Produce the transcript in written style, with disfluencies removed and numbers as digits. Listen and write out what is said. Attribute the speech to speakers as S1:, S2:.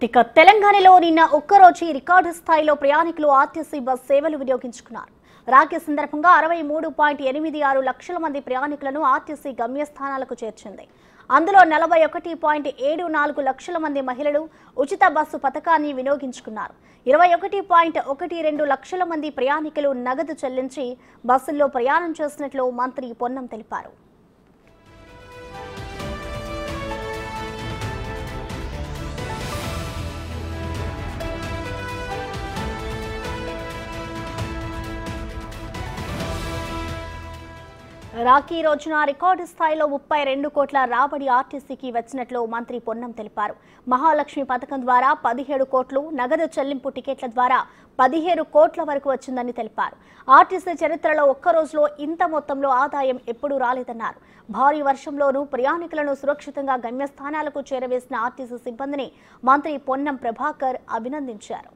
S1: ఇక తెలంగాణలో నిన్న ఒక్కరోజు రికార్డు స్థాయిలో ప్రయాణికులు ఆర్టీసీ బస్ సేవలు వినియోగించుకున్నారు. రాఖీ సందర్భంగా 63.86 లక్షల మంది ప్రయాణికులను ఆర్టీసీ గమ్యస్థానాలకు చేర్చింది. అందులో 41.74 లక్షల మంది మహిళలు ఉచిత బస్సు పథకాన్ని వినియోగించుకున్నారు. 21.12 లక్షల మంది ప్రయాణికులు నగదు చెల్లించి బస్సుల్లో ప్రయాణం చేసినట్లు మంత్రి పొన్నం తెలిపారు. రాఖీ రోజున రికార్డు స్థాయిలో 32 కోట్ల రాబడి ఆర్టీసీకి వచ్చినట్లు మంత్రి పొన్నం తెలిపారు. మహాలక్ష్మి పథకం ద్వారా 17 కోట్లు, నగదు చెల్లింపు టికెట్ల ద్వారా 17 కోట్ల వరకు వచ్చిందని తెలిపారు. ఆర్టీసీ చరిత్రలో ఒక్క రోజులో ఇంత మొత్తంలో ఆదాయం ఎప్పుడూ రాలేదన్నారు. భారీ వర్షంలోనూ ప్రయాణికులను సురక్షితంగా గమ్యస్థానాలకు చేరవేసిన ఆర్టీసీ సిబ్బందిని మంత్రి పొన్నం ప్రభాకర్ అభినందించారు.